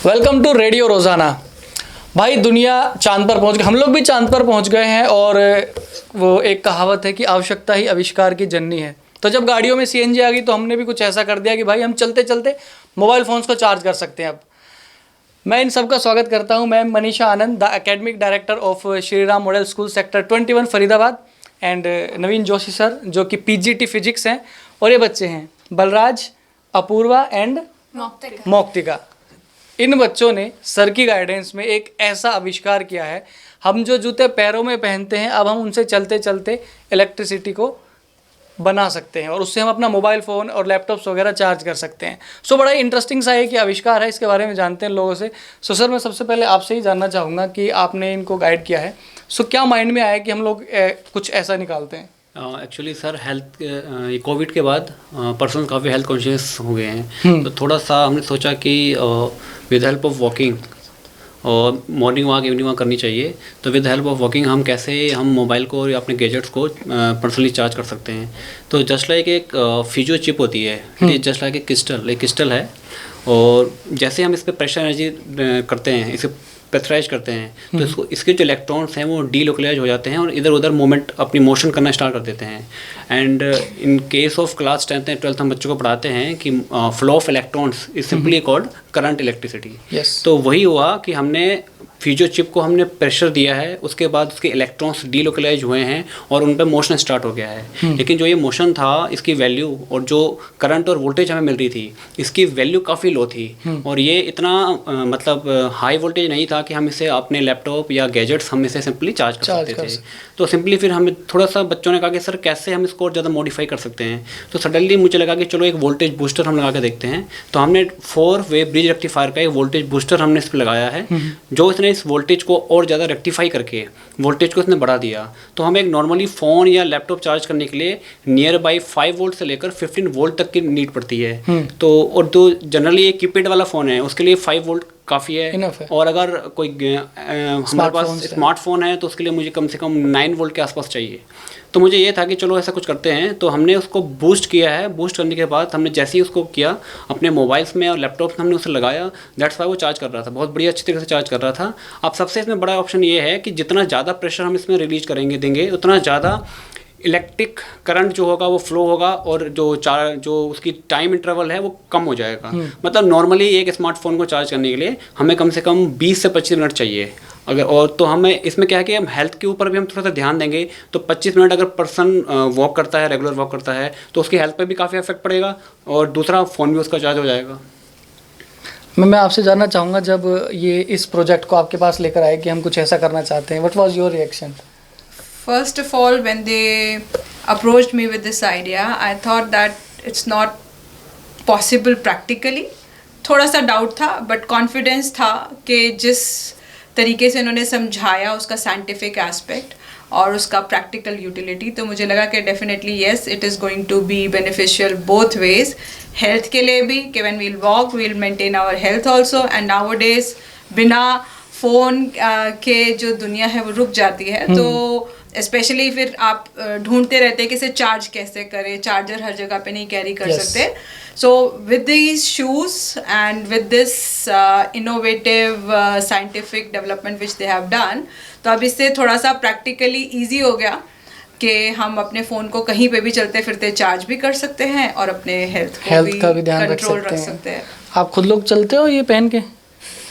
Welcome to radio रोज़ाना। भाई दुनिया चांद पर पहुंच गई, हम लोग भी चांद पर पहुंच गए हैं। और वो एक कहावत है कि आवश्यकता ही आविष्कार की जननी है। तो जब गाड़ियों में सीएनजी आ गई तो हमने भी कुछ ऐसा कर दिया कि भाई हम चलते चलते मोबाइल फ़ोन्स को चार्ज कर सकते हैं अब। मैं इन सबका स्वागत करता हूं। मैं Manisha Anand, the academic director of Shri Ram model school sector 21 Faridabad, and Naveen Joshi sir जो कि पीजीटी फिजिक्स हैं, और ये बच्चे हैं बलराज, अपूर्वा एंड मौक्तिका। इन बच्चों ने सर की गाइडेंस में एक ऐसा आविष्कार किया है, हम जो जूते पैरों में पहनते हैं अब हम उनसे चलते चलते इलेक्ट्रिसिटी को बना सकते हैं और उससे हम अपना मोबाइल फ़ोन और लैपटॉप्स वगैरह चार्ज कर सकते हैं। सो बड़ा ही इंटरेस्टिंग सा है कि आविष्कार है, इसके बारे में जानते हैं लोगों से। सो सर मैं सबसे पहले आपसे ही जानना चाहूँगा कि आपने इनको गाइड किया है, सो क्या माइंड में आया कि हम लोग कुछ ऐसा निकालते हैं? एक्चुअली सर हेल्थ कोविड के बाद पर्सन काफ़ी हेल्थ कॉन्शियस हो गए हैं। तो थोड़ा सा हमने सोचा कि विद हेल्प ऑफ वॉकिंग और मॉर्निंग वॉक इवनिंग वॉक करनी चाहिए। तो विद हेल्प ऑफ वॉकिंग हम कैसे हम मोबाइल को या अपने गैजेट्स को पर्सनली चार्ज कर सकते हैं। तो जस्ट लाइक एक फिजियो चिप होती है, जस्ट लाइक एक क्रिस्टल है। और जैसे हम इस पर प्रेशर एनर्जी करते हैं, इसे प्रेशराइज करते हैं, तो इसके जो इलेक्ट्रॉन्स हैं वो डीलोकलाइज हो जाते हैं और इधर उधर मूवमेंट अपनी मोशन करना स्टार्ट कर देते हैं। And in case of class 10th and 12th हम बच्चों को पढ़ाते हैं कि flow of electrons is simply called current electricity. तो वही हुआ कि हमने फिजियो चिप को हमने प्रेशर दिया है, उसके बाद उसके इलेक्ट्रॉन्स डीलोकलाइज हुए हैं और उन पर मोशन स्टार्ट हो गया है। लेकिन जो ये मोशन था इसकी वैल्यू और जो करंट और वोल्टेज हमें मिल रही थी इसकी वैल्यू काफ़ी लो थी। और ये इतना मतलब हाई वोल्टेज नहीं था कि हम इसे अपने लैपटॉप या गैजेट्स हम इसे सिंपली चार्ज कर सकते थे। तो सिंपली फिर हमें थोड़ा सा बच्चों ने कहा कि सर कैसे हम इसको और ज़्यादा मॉडिफाई कर सकते हैं। तो सडनली मुझे लगा कि चलो एक वोल्टेज बूस्टर हम लगा के देखते हैं। तो हमने 4-वे ब्रिज रेक्टिफायर का एक वोल्टेज बूस्टर हमने इस पर लगाया है, जो इसने इस वोल्टेज को और ज़्यादा रेक्टिफाई करके वोल्टेज को इसने बढ़ा दिया। तो हमें एक नॉर्मली फ़ोन या लैपटॉप चार्ज करने के लिए नियर बाई 5 वोल्ट से लेकर 15 वोल्ट तक की नीड पड़ती है। तो और जो जनरली एक कीपैड वाला फ़ोन है उसके लिए 5 वोल्ट काफ़ी है। और अगर कोई हमारे पास स्मार्टफोन है तो उसके लिए मुझे कम से कम 9 वोल्ट के आसपास चाहिए। तो मुझे ये था कि चलो ऐसा कुछ करते हैं। तो हमने उसको बूस्ट किया है। बूस्ट करने के बाद हमने जैसे ही उसको किया अपने मोबाइल्स में और लैपटॉप्स में हमने उसे लगाया, दैट्स वाई वो चार्ज कर रहा था, बहुत बढ़िया अच्छी तरीके से चार्ज कर रहा था। अब सबसे इसमें बड़ा ऑप्शन ये है कि जितना ज़्यादा प्रेशर हम इसमें रिलीज देंगे उतना ज़्यादा इलेक्ट्रिक करंट जो होगा वो फ्लो होगा और जो उसकी टाइम इंटरवल है वो कम हो जाएगा। मतलब नॉर्मली एक स्मार्टफोन को चार्ज करने के लिए हमें कम से कम 20 से 25 मिनट चाहिए। अगर और तो हमें इसमें क्या है कि हम हेल्थ के ऊपर भी हम थोड़ा सा ध्यान देंगे। तो 25 मिनट अगर पर्सन वॉक करता है, रेगुलर वॉक करता है, तो उसकी हेल्थ पे भी काफ़ी इफेक्ट पड़ेगा और दूसरा फ़ोन भी उसका चार्ज हो जाएगा। मैं आपसे जानना चाहूँगा, जब ये इस प्रोजेक्ट को आपके पास लेकर आए कि हम कुछ ऐसा करना चाहते हैं, what was your reaction? First of all, when they approached me with this idea, I thought that it's not possible practically. थोड़ा सा डाउट था, बट कॉन्फिडेंस था कि जिस तरीके से उन्होंने समझाया उसका साइंटिफिक एस्पेक्ट और उसका प्रैक्टिकल यूटिलिटी, तो मुझे लगा कि definitely yes it is going to be beneficial both ways. Health के लिए भी कि when we'll walk we'll maintain our health also, and nowadays बिना फ़ोन के जो दुनिया है वो रुक जाती है। तो स्पेशली फिर आप ढूंढते रहते हैं कि इसे चार्ज कैसे करें, चार्जर हर जगह पे नहीं कैरी कर सकते। So with these shoes and with this innovative scientific development which they have done, तो अब इससे थोड़ा सा प्रैक्टिकली ईजी हो गया कि हम अपने फ़ोन को कहीं पे भी चलते फिरते चार्ज भी कर सकते हैं और अपने हेल्थ का भी ध्यान कंट्रोल रख सकते हैं। आप खुद लोग चलते हो ये पहन के?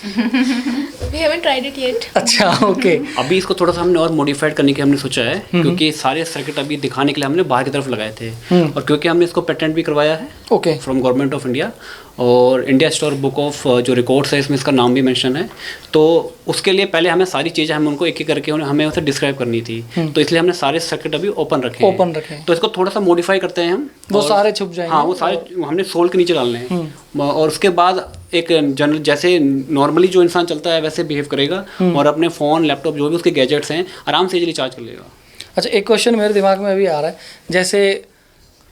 We haven't tried it yet. अच्छा, ओके। अभी इसको थोड़ा सा हमने और मॉडिफाइड करने की हमने सोचा है, क्योंकि सारे सर्किट अभी दिखाने के लिए हमने बाहर की तरफ लगाए थे। और क्योंकि हमने इसको पेटेंट भी करवाया है फ्रॉम गवर्नमेंट ऑफ इंडिया, और इंडिया स्टोर बुक ऑफ जो रिकॉर्ड्स है इसमें इसका नाम भी मेंशन है। तो उसके लिए पहले हमें सारी चीज़ें हमें उनको एक एक करके हमें उसे डिस्क्राइब करनी थी। तो इसलिए हमने सारे सर्किट अभी ओपन रखे हैं। तो इसको थोड़ा सा मॉडिफाई करते हैं हम, वो सारे छुप जाएंगे। हाँ, वो सारे हमने सोल के नीचे डालने हैं। और उसके बाद एक जनरल जैसे नॉर्मली जो इंसान चलता है वैसे बिहेव करेगा और अपने फ़ोन लैपटॉप जो भी उसके गैजेट्स हैं आराम से इजीली चार्ज कर लेगा। अच्छा, एक क्वेश्चन मेरे दिमाग में अभी आ रहा है, जैसे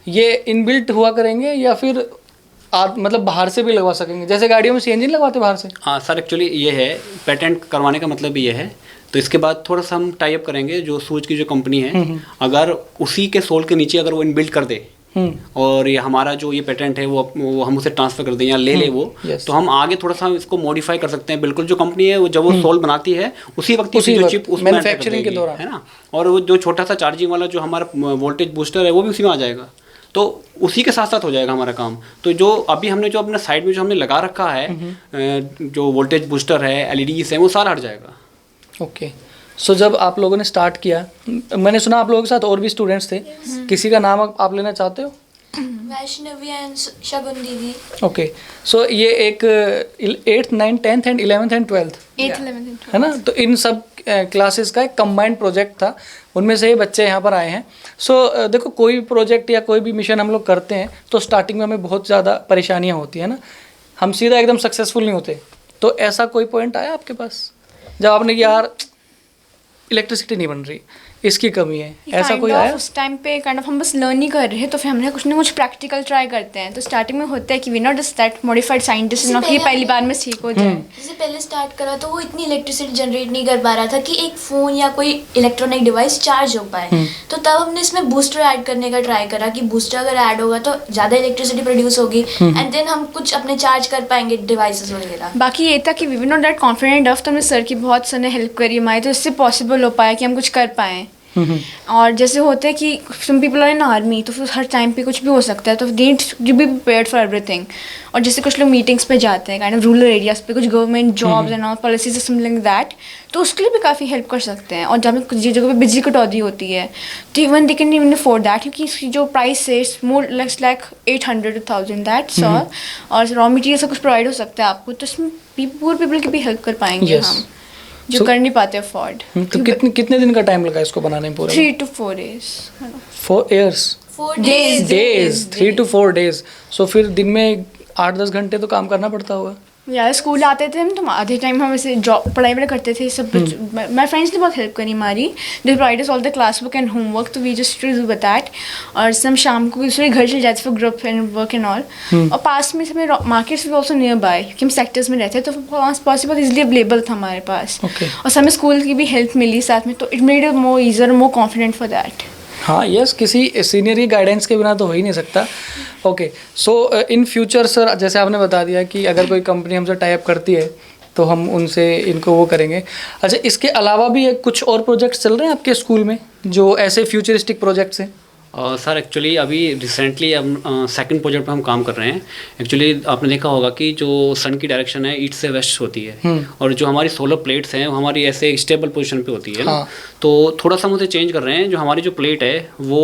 ये इनबिल्ट हुआ करेंगे या फिर आप मतलब बाहर से भी लगवा सकेंगे? जैसे गाड़ियों में सीएनजी लगवाते बाहर से? हाँ सर, एक्चुअली ये है, पेटेंट करवाने का मतलब ये है। तो इसके बाद थोड़ा सा हम टाई अप करेंगे जो सूज की जो कंपनी है, अगर उसी के सोल के नीचे अगर वो इनबिल्ट कर दे और ये हमारा जो ये पेटेंट है वो हम उसे ट्रांसफ़र कर दें या ले ले वो, Yes. तो हम आगे थोड़ा सा इसको मॉडिफाई कर सकते हैं। बिल्कुल जो कंपनी है वो जब वो सोल बनाती है उसी वक्त उसी जो वक्त, चिप उसमें enter कर manufacturing के देगी, दौरान। है ना। और वो जो छोटा सा चार्जिंग वाला जो हमारा वोल्टेज बूस्टर है वो भी उसी में आ जाएगा, तो उसी के साथ साथ हो जाएगा हमारा काम। तो जो अभी हमने जो अपने साइड में जो हमने लगा रखा है जो वोल्टेज बूस्टर है, एलईडीज है, वो सारा हट जाएगा। ओके। सो जब आप लोगों ने स्टार्ट किया, मैंने सुना आप लोगों के साथ और भी स्टूडेंट्स थे, किसी का नाम आप लेना चाहते हो? वैष्णवी एंड शगुन दीदी। ओके। सो ये एक 8th 9th 10th and 11th and 12th 8th 11th है ना, तो इन सब क्लासेस का एक कंबाइंड प्रोजेक्ट था, उनमें से ये बच्चे यहाँ पर आए हैं। सो देखो, कोई भी प्रोजेक्ट या कोई भी मिशन हम लोग करते हैं तो स्टार्टिंग में हमें बहुत ज़्यादा परेशानियाँ होती है ना, हम सीधा एकदम सक्सेसफुल नहीं होते। तो ऐसा कोई पॉइंट आया आपके पास जब आपने कि यार इलेक्ट्रिसिटी नहीं बन रही, इसकी कमी है, ऐसा कोई आया? उस टाइम पे हम बस लर्न ही कर रहे हैं, तो फिर हमने कुछ ना कुछ प्रैक्टिकल ट्राई करते हैं। तो स्टार्टिंग में होता है कि we not just that modified scientist, ना कि पहली बार में सीख हो जाए। जैसे पहले स्टार्ट करा तो वो इतनी इलेक्ट्रिसिटी जनरेट नहीं कर पा रहा था कि एक फ़ोन या कोई इलेक्ट्रॉनिक डिवाइस चार्ज हो पाए। तो तब हमने इसमें बूस्टर ऐड करने का ट्राई करा कि बूस्टर अगर ऐड होगा तो ज़्यादा इलेक्ट्रिसिटी प्रोड्यूस होगी एंड देन हम कुछ अपने चार्ज कर पाएंगे डिवाइसेस वगैरह। बाकी ये था कि we were not that confident of, तो हमें सर की बहुत सर ने हेल्प करी हमारी, तो इससे पॉसिबल हो पाया कि हम कुछ कर पाएँ। और जैसे होते हैं कि some people are in army, तो फिर हर टाइम पे कुछ भी हो सकता है, तो they need to be prepared for everything. और जैसे कुछ लोग मीटिंग्स पे जाते हैं काइंड ऑफ रूरल एरियाज पे, कुछ government jobs and all policies something like that, तो उसके लिए भी काफ़ी हेल्प कर सकते हैं। और जब कुछ जगह पे बिजली कटौती होती है तो even they can even afford that, क्योंकि इसकी जो प्राइस है more less like 800 to 1000 that's all. और रॉ मटेरियल सब कुछ प्रोवाइड हो सकता है आपको, तो इसमें पुअर पीपल की भी हेल्प कर पाएंगे Yes. हम, जो कर नहीं पाते अफोर्ड। तो कितने दिन का टाइम लगा इसको बनाने में पूरा? 3 to 4 days। 4 years? 4 Days. Days 3 to 4 days। सो फिर दिन में 8-10 घंटे तो काम करना पड़ता होगा। यार स्कूल आते थे हम, तो आधे टाइम हम ऐसे जॉब पढ़ाई वढ़ाई करते थे सब कुछ। मेरे फ्रेंड्स ने बहुत हेल्प करी हमारी, they provide us all the class work and homework, तो we just do with that. और हम शाम को दूसरे घर चले जाते for group and work and all. और पास में हमें मार्केट्स भी ऑल्सो नियर बाय, क्योंकि हम सेक्टर्स में रहते हैं, तो पॉसिबल इजिली अवेलेबल था हमारे पास। Okay. और हमें स्कूल की भी हेल्प मिली साथ में, तो it made it more easier, more confident for that. हाँ, यस, किसी सीनियर की गाइडेंस के बिना तो हो ही नहीं सकता। Okay. So in future sir, जैसे आपने बता दिया कि अगर कोई कंपनी हमसे टाई अप करती है तो हम उनसे इनको वो करेंगे। अच्छा, इसके अलावा भी कुछ और प्रोजेक्ट्स चल रहे हैं आपके स्कूल में जो ऐसे फ्यूचरिस्टिक प्रोजेक्ट्स हैं? सर एक्चुअली अभी रिसेंटली हम सेकंड प्रोजेक्ट पे हम काम कर रहे हैं। एक्चुअली आपने देखा होगा कि जो सन की डायरेक्शन है ईस्ट से वेस्ट होती है, और जो हमारी सोलर प्लेट्स हैं वो हमारी ऐसे स्टेबल पोजीशन पे होती है ना। हाँ। तो थोड़ा सा हम उसे चेंज कर रहे हैं। जो हमारी जो प्लेट है वो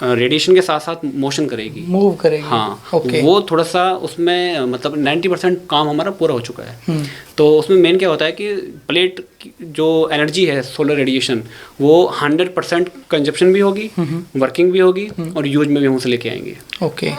रेडिएशन के साथ साथ मोशन करेगी, मूव करेगी। हाँ। ओके। वो थोड़ा सा उसमें मतलब 90% काम हमारा पूरा हो चुका है। तो उसमें मेन क्या होता है कि प्लेट जो एनर्जी है सोलर रेडिएशन, वो 100% कंजप्शन भी होगी, वर्किंग भी होगी, और यूज में भी हम उसे लेके आएंगे। ओके।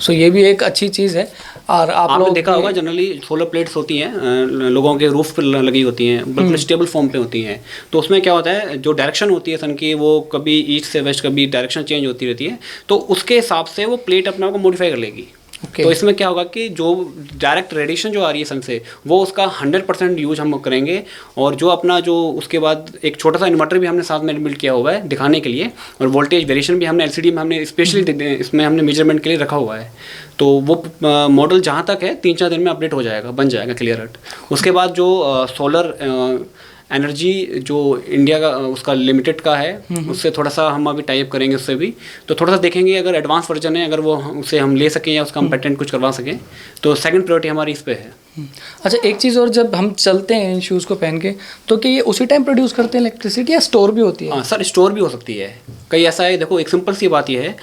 सो ये भी एक अच्छी चीज़ है। और आप आपने लोग देखा होगा जनरली सोलर प्लेट्स होती हैं लोगों के रूफ पर लगी होती हैं, बिल्कुल स्टेबल फॉर्म पे होती हैं। तो उसमें क्या होता है, जो डायरेक्शन होती है सन की, वो कभी ईस्ट से वेस्ट, कभी डायरेक्शन चेंज होती रहती है, तो उसके हिसाब से वो प्लेट अपने आप को मॉडिफाई कर लेगी। Okay. तो इसमें क्या होगा कि जो डायरेक्ट रेडिएशन जो आ रही है सन से, वो उसका 100% यूज हम करेंगे। और जो अपना जो उसके बाद एक छोटा सा इन्वर्टर भी हमने साथ में बिल्ड किया हुआ है दिखाने के लिए, और वोल्टेज वेरिएशन भी हमने एलसीडी में हमने स्पेशली इसमें हमने मेजरमेंट के लिए रखा हुआ है। तो वो मॉडल जहाँ तक है 3-4 दिन में अपडेट हो जाएगा, बन जाएगा क्लियर हट। उसके बाद जो सोलर एनर्जी जो इंडिया का उसका लिमिटेड का है, उससे थोड़ा सा हम अभी टाई अप करेंगे उससे भी। तो थोड़ा सा देखेंगे, अगर एडवांस वर्जन है, अगर वो उसे हम ले सकें या उसका हम पेटेंट कुछ करवा सकें, तो सेकंड प्रायोरिटी हमारी इस पे है। अच्छा, एक चीज़ और, जब हम चलते हैं इन शूज़ को पहन के, तो क्या ये उसी टाइम प्रोड्यूस करते हैं इलेक्ट्रिसिटी या स्टोर भी होती है? हाँ सर, स्टोर भी हो सकती है। कई ऐसा है, देखो एक सिंपल सी बात ये है,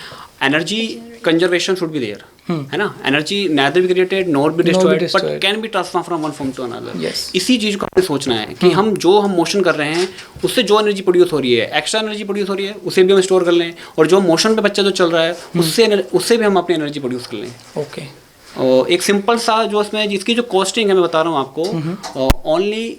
energy conservation should be there, है ना। Energy neither be created nor be destroyed but destroyed. can be transformed from one form to another. Yes. इसी चीज़ को हमें सोचना है कि हम मोशन कर रहे हैं, उससे जो एनर्जी प्रोड्यूस हो रही है, एक्स्ट्रा एनर्जी प्रोड्यूस हो रही है, उसे भी हम स्टोर कर लें, और जो मोशन पे बच्चा जो चल रहा है उससे भी हम अपनी एनर्जी प्रोड्यूस कर लें। ओके। और एक सिंपल सा जो इसमें जिसकी जो कॉस्टिंग है मैं बता रहा हूँ आपको, ओनली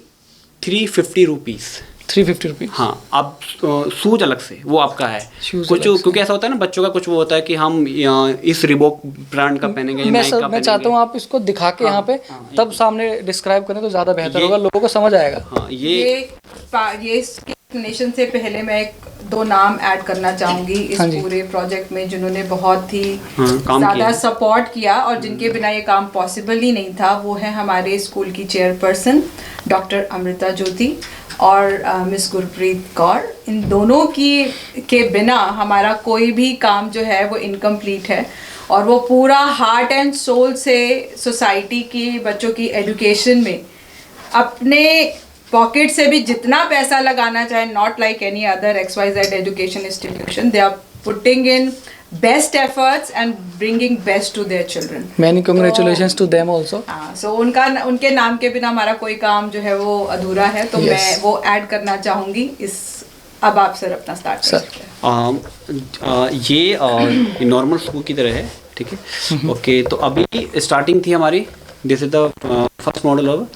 350 रुपीज़। 350 रुपीज़? हाँ। अब शूज अलग से वो आपका है Shoes कुछ, अलग से। क्योंकि ऐसा होता है ना बच्चों का, कुछ वो होता है कि हम इस रिबॉक ब्रांड का पहनेंगे या नाइक का मैं चाहता हूँ आप इसको दिखा के यहाँ पे तब सामने डिस्क्राइब करें तो ज़्यादा बेहतर होगा, लोगों को समझ आएगा। हाँ, ये इसके एक्सप्लेनेशन से पहले मैं एक दो नाम ऐड करना चाहूँगी इस हाँ जी। पूरे प्रोजेक्ट में, जिन्होंने बहुत ही काम ज़्यादा किया। सपोर्ट किया और जिनके बिना ये काम पॉसिबल ही नहीं था। वो है हमारे स्कूल की चेयरपर्सन डॉक्टर अमृता ज्योति और मिस गुरप्रीत कौर। इन दोनों के बिना हमारा कोई भी काम जो है वो इनकम्प्लीट है, और वो पूरा हार्ट एंड सोल से सोसाइटी की बच्चों की एजुकेशन में अपने पॉकेट से भी जितना पैसा लगाना चाहे, not like any other XYZ education institution, they are putting in best efforts and bringing best to their children. Many congratulations to them also. हाँ, सो उनके नाम के बिना हमारा कोई काम जो है वो अधूरा है, तो Yes. मैं वो ऐड करना चाहूँगी इस। अब आप सर अपना स्टार्ट कर Sir. सकते हैं। ये नॉर्मल स्कूल की तरह है, ठीक है। ओके, तो अभी स्टार्टिंग थी हमारी, this is the first model of,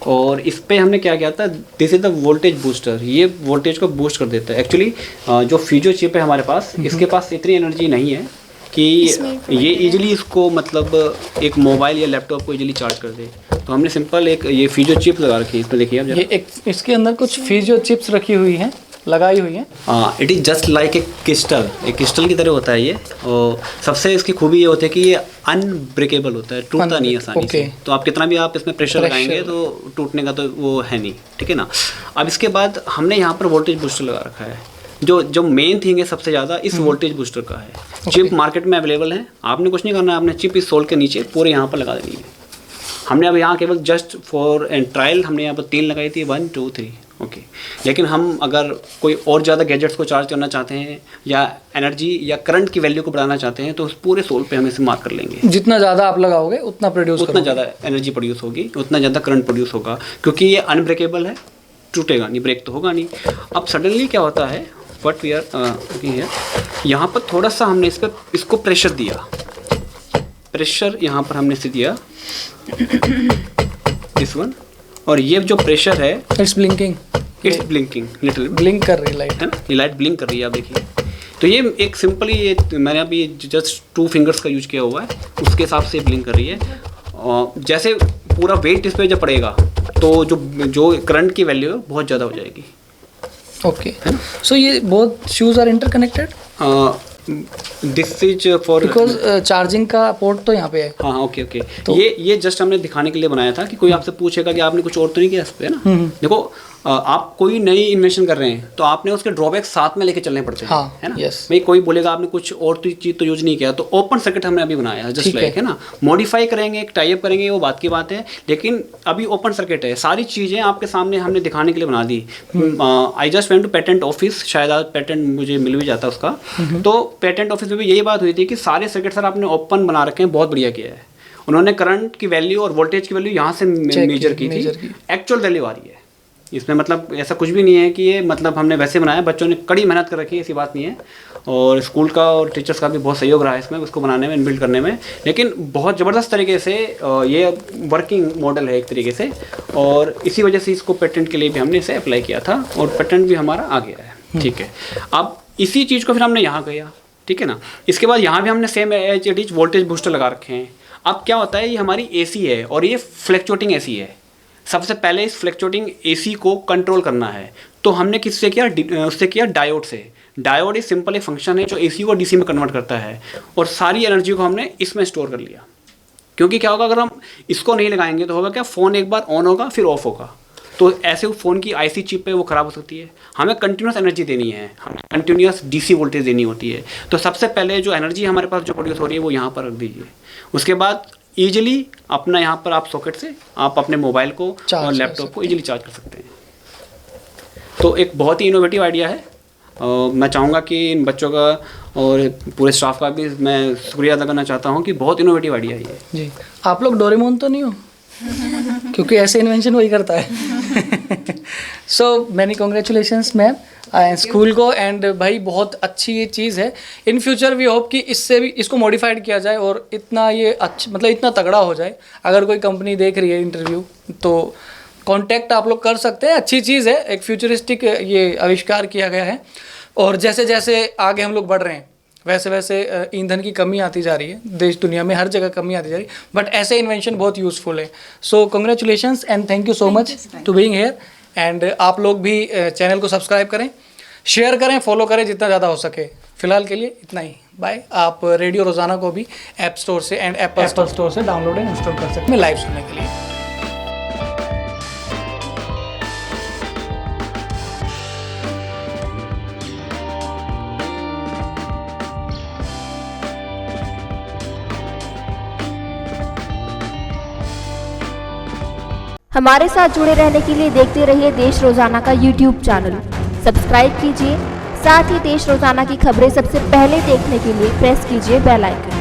और इस पे हमने क्या किया था, this is the voltage booster. ये वोल्टेज को बूस्ट कर देता है। एक्चुअली जो फ्यूजो चिप है हमारे पास, इसके पास इतनी एनर्जी नहीं है कि ये इजीली इसको मतलब एक मोबाइल या लैपटॉप को इजीली चार्ज कर दे। तो हमने सिंपल एक ये फ्यूजो चिप लगा रखी है, इसमें देखिए आप जरा। ये एक इसके अंदर कुछ फिजियो चिप्स रखी हुई हैं, लगाई हुई हैं। It is just like a crystal की तरह होता है ये। और सबसे इसकी खूबी ये होती है कि ये अनब्रेकेबल होता है, टूटता नहीं है आसानी से। तो आप कितना भी आप इसमें प्रेशर लगाएंगे तो टूटने का तो वो है नहीं, ठीक है ना। अब इसके बाद हमने यहाँ पर वोल्टेज बूस्टर लगा रखा है। जो मेन थिंग है सबसे ज़्यादा इस वोल्टेज बूस्टर का है। चिप मार्केट में अवेलेबल है, आपने कुछ नहीं करना है, आपने चिप इस सोल के नीचे पूरे यहाँ पर लगा देनी है। हमने अब यहाँ केवल जस्ट फॉर एंड ट्रायल हमने यहाँ पर 3 लगाई थी, 1 2 3, ओके। लेकिन हम अगर कोई और ज़्यादा गैजेट्स को चार्ज करना चाहते हैं या एनर्जी या करंट की वैल्यू को बढ़ाना चाहते हैं, तो उस पूरे सोल पे हम इसे मार्क कर लेंगे। जितना ज़्यादा आप लगाओगे उतना प्रोड्यूस उतना ज़्यादा एनर्जी प्रोड्यूस होगी, उतना ज़्यादा करंट प्रोड्यूस होगा, क्योंकि ये अनब्रेकेबल है, टूटेगा नहीं, ब्रेक तो होगा नहीं। अब सडनली क्या होता है, व्हाट वी आर यहाँ पर थोड़ा सा हमने इसको प्रेशर दिया, प्रेशर यहाँ पर हमने इसे दिया, दिस वन, और ये जो प्रेशर है it's blinking, blinking, little blink कर रही है लाइट, है ना, ये लाइट ब्लिंक कर रही है, आप देखिए। तो ये एक सिंपली ये मैंने अभी जस्ट 2 फिंगर्स का यूज किया हुआ है, उसके हिसाब से ब्लिंक कर रही है। और जैसे पूरा वेट इस पर जब पड़ेगा तो जो करंट की वैल्यू है बहुत ज़्यादा हो जाएगी। ओके, सो ये both shoes are interconnected, this is for because charging का पोर्ट तो यहाँ पे है। हाँ, ओके। तो ये जस्ट हमने दिखाने के लिए बनाया था कि कोई आपसे पूछेगा कि आपने कुछ और तो नहीं किया इस पे, ना। देखो, आप कोई नई इन्वेंशन कर रहे हैं तो आपने उसके ड्रॉबैक साथ में लेके चलने पड़ते हैं, हाँ, है ना। yes. भाई कोई बोलेगा आपने कुछ और तो चीज़ तो यूज नहीं किया, तो ओपन सर्किट हमने अभी बनाया है, जस्ट लाइक, है ना। मॉडिफाई करेंगे, एक टाइप करेंगे, वो बात की बात है, लेकिन अभी ओपन सर्किट है, सारी चीज़ें आपके सामने हमने दिखाने के लिए बना दी। I just went to patent office, शायद आज पेटेंट मुझे मिल भी जाता उसका। तो पेटेंट ऑफिस में भी यही बात हुई थी कि सारे सर्किट सर आपने ओपन बना रखे हैं, बहुत बढ़िया किया है। उन्होंने करंट की वैल्यू और वोल्टेज की वैल्यू यहाँ से मेजर की थी, एक्चुअल वैल्यू आ रही है इसमें। मतलब ऐसा कुछ भी नहीं है कि ये मतलब हमने वैसे बनाया, बच्चों ने कड़ी मेहनत कर रखी है, ऐसी बात नहीं है। और स्कूल का और टीचर्स का भी बहुत सहयोग रहा है इसमें, उसको बनाने में, इनबिल्ड करने में। लेकिन बहुत ज़बरदस्त तरीके से ये वर्किंग मॉडल है एक तरीके से, और इसी वजह से इसको पेटेंट के लिए भी हमने इसे अप्लाई किया था, और पेटेंट भी हमारा आ गया है, ठीक है। अब इसी चीज़ को फिर हमने यहाँ किया, ठीक है ना। इसके बाद यहाँ भी हमने same as it is voltage booster लगा रखे हैं। अब क्या होता है, ये हमारी AC है और ये फ्लैक्चुएटिंग AC है। सबसे पहले इस फ्लैक्चुएटिंग AC को कंट्रोल करना है, तो हमने किससे किया, उससे किया डायोड से। डायोड एक सिंपल एक फंक्शन है जो AC को DC में कन्वर्ट करता है, और सारी एनर्जी को हमने इसमें स्टोर कर लिया। क्योंकि क्या होगा, अगर हम इसको नहीं लगाएंगे तो होगा क्या, फ़ोन एक बार ऑन होगा फिर ऑफ होगा, तो ऐसे फ़ोन की IC चिप है वो ख़राब हो सकती है। हमें कंटिन्यूस एनर्जी देनी है, हमें कंटिन्यूस DC वोल्टेज देनी होती है। तो सबसे पहले जो एनर्जी हमारे पास जो प्रोड्यूस हो रही है वो यहाँ पर रख दीजिए। उसके बाद ईजिली अपना यहाँ पर आप सॉकेट से आप अपने मोबाइल को और लैपटॉप को ईजिली चार्ज कर सकते हैं। तो एक बहुत ही इनोवेटिव आइडिया है। मैं चाहूँगा कि इन बच्चों का और पूरे स्टाफ का भी मैं शुक्रिया अदा करना चाहता हूँ कि बहुत इनोवेटिव आइडिया है ये। जी, आप लोग डोरेमोन तो नहीं हो? क्योंकि ऐसे इन्वेंशन वही करता है। So many congratulations ma'am school को, एंड भाई बहुत अच्छी ये चीज़ है। इन फ्यूचर वी होप कि इससे भी इसको मॉडिफाइड किया जाए और इतना ये अच्छा, मतलब इतना तगड़ा हो जाए। अगर कोई कंपनी देख रही है इंटरव्यू तो कांटेक्ट आप लोग कर सकते हैं। अच्छी चीज़ है, एक फ्यूचरिस्टिक ये आविष्कार किया गया है। और जैसे जैसे आगे हम लोग बढ़ रहे हैं वैसे वैसे ईंधन की कमी आती जा रही है, देश दुनिया में हर जगह कमी आती जा रही है, बट ऐसे इन्वेंशन बहुत यूज़फुल है। So congratulations and thank you so much to being here. And आप लोग भी चैनल को सब्सक्राइब करें, शेयर करें, फॉलो करें जितना ज़्यादा हो सके। फिलहाल के लिए इतना ही, बाय। आप रेडियो रोज़ाना को भी ऐप स्टोर से एंड एप्पल स्टोर से डाउनलोड एंड इंस्टॉल कर सकते हैं लाइव सुनने के लिए। हमारे साथ जुड़े रहने के लिए देखते रहिए देश रोजाना का यूट्यूब चैनल। सब्सक्राइब कीजिए, साथ ही देश रोजाना की खबरें सबसे पहले देखने के लिए प्रेस कीजिए बेल आइकन।